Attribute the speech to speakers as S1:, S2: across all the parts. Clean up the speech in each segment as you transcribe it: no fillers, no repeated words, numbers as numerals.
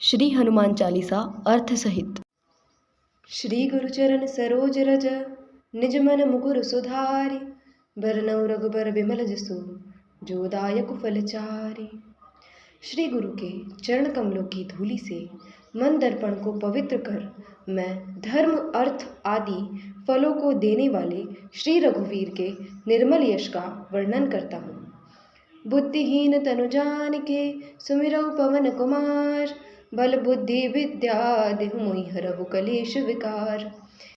S1: श्री हनुमान चालीसा अर्थ सहित।
S2: श्री गुरुचरण सरोज रज निज मन मुकुर सुधारि बरनउँ रघुबर बिमल जसु जो दायक फलचारि। श्री गुरु के चरण कमलों की धूलि से मन दर्पण को पवित्र कर मैं धर्म अर्थ आदि फलों को देने वाले श्री रघुवीर के निर्मल यश का वर्णन करता हूँ। बुद्धिहीन तनु जानिके सुमिरौ पवन कुमार बल बुद्धि विद्या देहु मोहि हरहु कलेश विकार।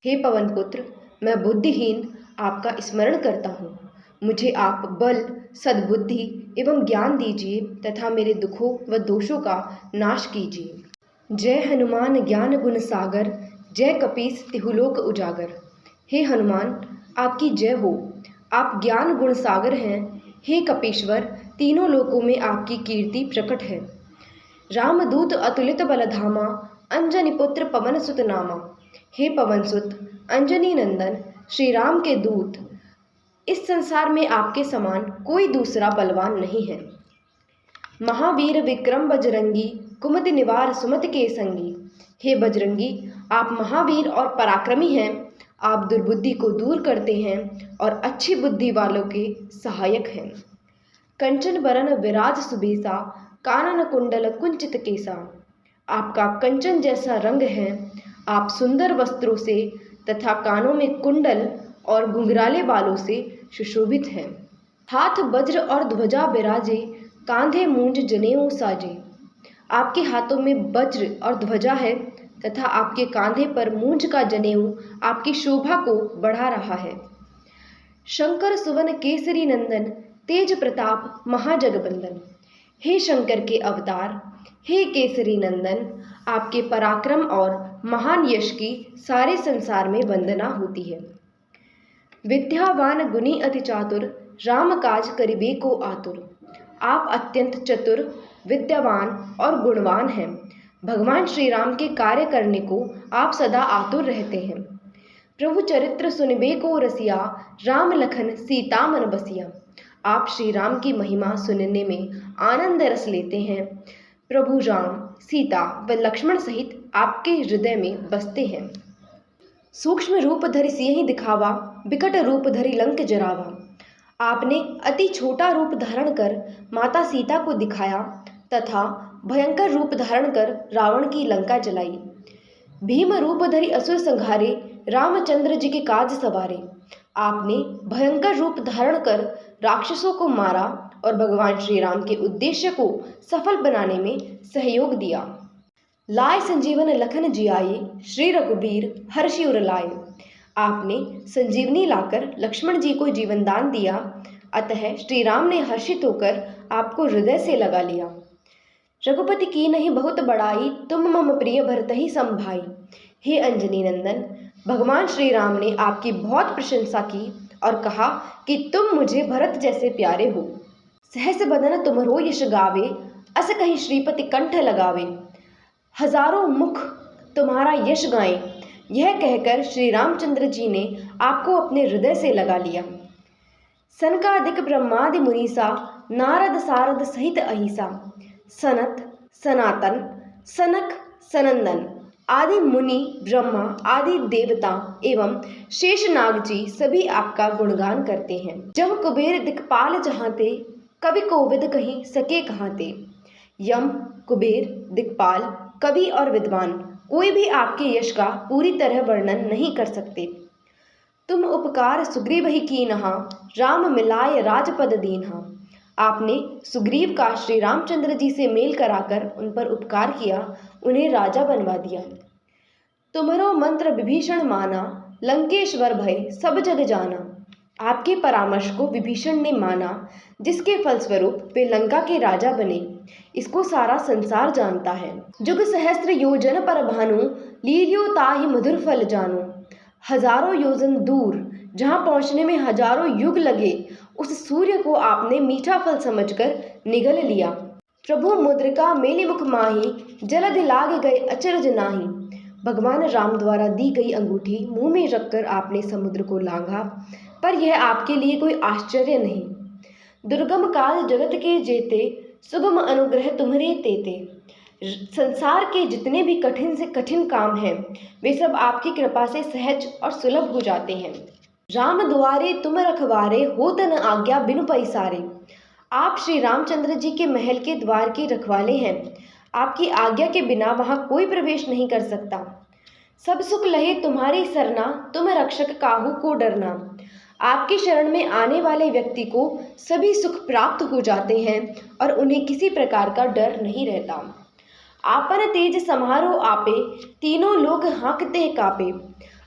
S2: हे पवन पुत्र, मैं बुद्धिहीन आपका स्मरण करता हूँ। मुझे आप बल सद्बुद्धि एवं ज्ञान दीजिए तथा मेरे दुखों व दोषों का नाश कीजिए। जय हनुमान ज्ञान गुण सागर, जय कपीस तिहुलोक उजागर। हे हनुमान, आपकी जय हो। आप ज्ञान गुण सागर हैं। हे कपीश्वर, तीनों लोकों में आपकी कीर्ति प्रकट है। रामदूत अतुलित बलधामा, अंजनी पुत्र पवन सुत नामा। हे पवन सुत अंजनी नंदन श्री राम के दूत, इस संसार में आपके समान कोई दूसरा बलवान नहीं है। महावीर विक्रम बजरंगी, कुमति निवार सुमति के संगी। हे बजरंगी, आप महावीर और पराक्रमी हैं। आप दुर्बुद्धि को दूर करते हैं और अच्छी बुद्धि वालों के सहायक हैं। कंचन बरन विराज सुबेसा, कानन कुंडल कुंचित केसा। आपका कंचन जैसा रंग है। आप सुंदर वस्त्रों से तथा कानों में कुंडल और घुंघराले बालों से सुशोभित हैं। हाथ वज्र और ध्वजा बिराजे, कांधे मूंज जनेऊ साजे। आपके हाथों में वज्र और ध्वजा है तथा आपके कांधे पर मूंज का जनेऊ आपकी शोभा को बढ़ा रहा है। शंकर सुवन केसरी नंदन, तेज प्रताप महाजगबंदन। हे शंकर के अवतार, हे केसरी नंदन, आपके पराक्रम और महान यश की सारे संसार में वंदना होती है। विद्यावान गुणी अति चातुर, राम काज करिबे को आतुर। आप अत्यंत चतुर, विद्यावान और गुणवान हैं। भगवान श्री राम के कार्य करने को आप सदा आतुर रहते हैं। प्रभु चरित्र सुनिबे को रसिया, राम लखन सीता मन बसिया। आप श्री राम की महिमा सुनने में आनंद रस लेते हैं। प्रभु राम, सीता व लक्ष्मण सहित आपके हृदय में बसते हैं। सूक्ष्म रूप धरि सियहि दिखावा, विकट रूप धरि लंक जरावा। आपने अति छोटा रूप धारण कर माता सीता को दिखाया तथा भयंकर रूप धारण कर रावण की लंका जलाई। भीम रूप धरि असुर संहारे, रामचंद्र जी के काज सवारे। आपने भयंकर रूप धारण कर राक्षसों को मारा और भगवान श्री राम के उद्देश्य को सफल बनाने में सहयोग दिया। लाए संजीवन लखन जियाए, श्री रघुबीर हर्षि उर लाए। आपने संजीवनी लाकर लक्ष्मण जी को जीवन दान दिया, अतः श्री राम ने हर्षित होकर आपको हृदय से लगा लिया। रघुपति की नहीं बहुत बड़ाई, तुम मम प्रिय भरतहि सम भाई। हे अंजनी नंदन, भगवान श्री राम ने आपकी बहुत प्रशंसा की और कहा कि तुम मुझे भरत जैसे प्यारे हो। सहस बदन तुम्हरो यश गावे, अस कहीं श्रीपति कंठ लगावे। हजारों मुख तुम्हारा यश गाएं। यह कहकर श्री रामचंद्र जी ने आपको अपने हृदय से लगा लिया। सनकादिक ब्रह्मादि मुनीसा, नारद सारद सहित अहिसा। सनत, सनातन, सनक, सनंदन आदि मुनि, ब्रह्मा आदि देवता एवं शेषनाग जी सभी आपका गुणगान करते हैं। जब कुबेर दिक्पाल जहाँते, कवि कोविद कहीं सके कहाँते। यम, कुबेर, दिक्पाल, कवि और विद्वान कोई भी आपके यश का पूरी तरह वर्णन नहीं कर सकते। तुम उपकार सुग्रीव ही कीन्हा, राम मिलाय राजपद दीन्हा। आपने सुग्रीव का श्री रामचंद्र जी से मेल कराकर उन पर उपकार किया, उन्हें राजा बनवा दिया। तुमरो मंत्र विभीषण माना, लंकेश्वर भय सब जग जाना। आपके परामर्श को विभीषण ने माना, जिसके फलस्वरूप वे लंका के राजा बने। इसको सारा संसार जानता है। जुग सहस्त्र योजन पर भानु, लील्यो ताहि मधुर फल जानो। हजारों योजन दूर जहाँ पहुँचने में हजारों युग लगे, उस सूर्य को आपने मीठा फल समझकर निगल लिया। प्रभु मुद्रिका मेलि मुख माही, जलध लाग गए अचरज नाही। भगवान राम द्वारा दी गई अंगूठी मुंह में रखकर आपने समुद्र को लांघा, पर यह आपके लिए कोई आश्चर्य नहीं। दुर्गम काल जगत के जेते, सुगम अनुग्रह तुम्हरे तेते। संसार के जितने भी कठिन से कठिन काम हैं वे सब आपकी कृपा से सहज और सुलभ हो जाते हैं। राम दुआरे तुम रखवारे, होत न आज्ञा बिनु पैसारे। आप श्री रामचंद्र जी के महल के द्वार के रखवाले हैं। आपकी आज्ञा के बिना वहां कोई प्रवेश नहीं कर सकता। सब सुख लहे तुम्हारी सरना, तुम रक्षक काहू को डरना। आपकी शरण में आने वाले व्यक्ति को सभी सुख प्राप्त हो जाते हैं और उन्हें किसी प्रकार का डर नहीं रहता। आपन तेज समारो आपे, तीनों लोग हाँकते कापे।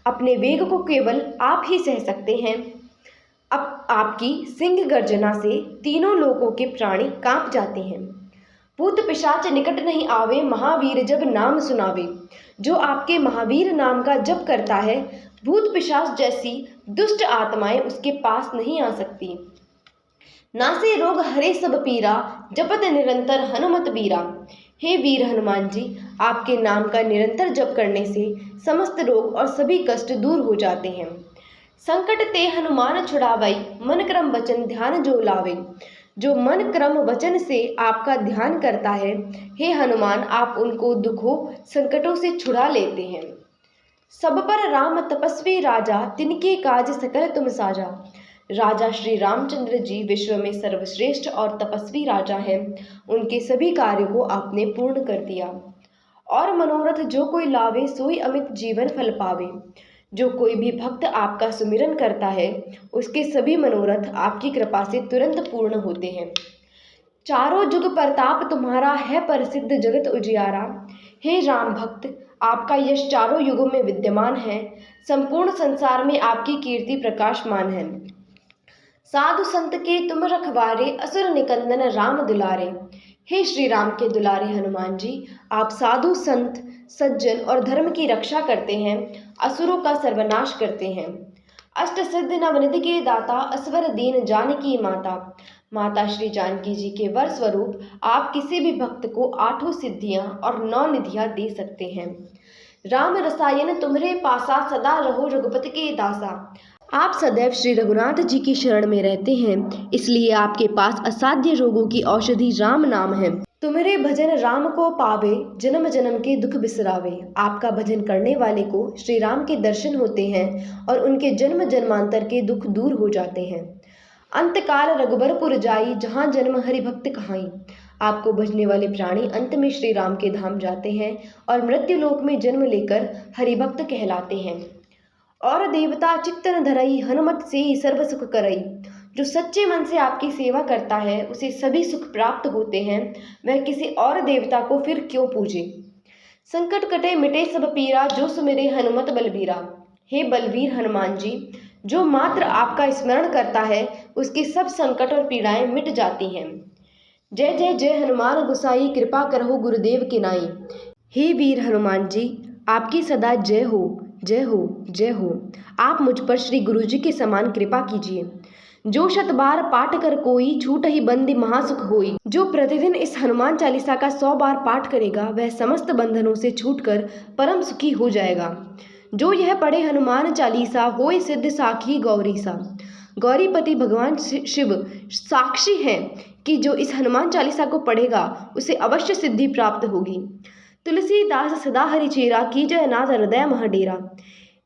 S2: अपने वेग को केवल आप ही सह सकते हैं। अब आपकी सिंह गर्जना से तीनों लोगों के प्राणी कांप जाते हैं। भूत पिशाच निकट नहीं आवे, महावीर जब नाम सुनावे। जो आपके महावीर नाम का जप करता है, भूत पिशाच जैसी दुष्ट आत्माएं उसके पास नहीं आ सकती। नासे रोग हरे सब पीरा, जपत निरंतर हनुमत बीरा। हे वीर हनुमान जी, आपके नाम का निरंतर जप करने से समस्त रोग और सभी कष्ट दूर हो जाते हैं। संकट ते हनुमान छुड़ावई, मन क्रम वचन ध्यान जो लावे। जो मन क्रम वचन से आपका ध्यान करता है, हे हनुमान, आप उनको दुखों संकटों से छुड़ा लेते हैं। सब पर राम तपस्वी राजा, तिनके काज सकल तुम साजा। राजा श्री रामचंद्र जी विश्व में सर्वश्रेष्ठ और तपस्वी राजा हैं। उनके सभी कार्यों को आपने पूर्ण कर दिया। और मनोरथ जो कोई लावे, सोई अमित जीवन फल पावे। जो कोई भी भक्त आपका सुमिरन करता है, उसके सभी मनोरथ आपकी कृपा से तुरंत पूर्ण होते हैं। चारों जुग प्रताप तुम्हारा है प्रसिद्ध जगत उजियारा। हे राम भक्त, आपका यश चारों युगों में विद्यमान है। संपूर्ण संसार में आपकी कीर्ति प्रकाशमान है। साधु संत के तुम रखवारे, असुर निकंदन राम दुलारे। हे श्री राम के दुलारे हनुमान जी, आप साधु संत सज्जन और धर्म की रक्षा करते हैं, असुरों का सर्वनाश करते हैं। अष्ट सिद्धि नवनिधि के दाता, असवर दीन जानकी माता। माता श्री जानकी जी के वर स्वरूप आप किसी भी भक्त को 8 सिद्धियां और 9 निधियां दे सकते हैं। राम रसायन तुम्हरे पासा, सदा रहो रघुपति के दासा। आप सदैव श्री रघुनाथ जी की शरण में रहते हैं, इसलिए आपके पास असाध्य रोगों की औषधि राम नाम है। तुम्हारे भजन राम को पावे, जन्म जन्म के दुख बिसरावे। आपका भजन करने वाले को श्री राम के दर्शन होते हैं और उनके जन्म जन्मांतर के दुख दूर हो जाते हैं। अंतकाल रघुबरपुर जाई, जहाँ जन्म हरि भक्त कहाई। आपको भजने वाले प्राणी अंत में श्री राम के धाम जाते हैं और मृत्युलोक में जन्म लेकर हरिभक्त कहलाते हैं। और देवता चित्तन धरई, हनुमत से ही सर्व सुख करई। जो सच्चे मन से आपकी सेवा करता है, उसे सभी सुख प्राप्त होते हैं। वह किसी और देवता को फिर क्यों पूजे। संकट कटे मिटे सब पीरा, जो सुमिरे हनुमत बलबीरा। हे बलवीर हनुमान जी, जो मात्र आपका स्मरण करता है, उसके सब संकट और पीड़ाएं मिट जाती हैं। जय जय जय हनुमान गोसाई, कृपा करहु गुरुदेव के नाई। हे वीर हनुमान जी, आपकी सदा जय हो, जय हो, जय हो। आप मुझ पर श्री गुरु जी के समान कृपा कीजिए। जो 100 बार पाठ कर कोई, छूट ही बंदी महासुख होई। जो प्रतिदिन इस हनुमान चालीसा का 100 बार पाठ करेगा, वह समस्त बंधनों से छूटकर परम सुखी हो जाएगा। जो यह पढ़े हनुमान चालीसा, होय सिद्ध साखी गौरी सा। गौरीपति भगवान शिव साक्षी हैं कि जो इस हनुमान चालीसा को पढ़ेगा, उसे अवश्य सिद्धि प्राप्त होगी। तुलसीदास सदा हरि चेरा, कीजय नाथ हृदय मह डेरा।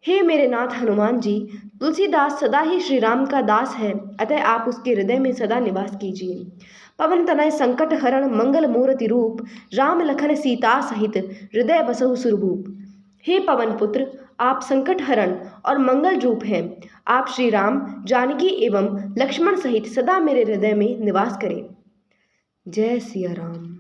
S2: हे मेरे नाथ हनुमान जी, तुलसीदास सदा ही श्री राम का दास है, अतः आप उसके हृदय में सदा निवास कीजिए। पवन तनय संकट हरण, मंगल मूर्ति रूप। राम लखन सीता सहित, हृदय बसहु सुरभूप। हे पवन पुत्र, आप संकट हरण और मंगल रूप हैं। आप श्री राम, जानकी एवं लक्ष्मण सहित सदा मेरे हृदय में निवास करें। जय सिया राम।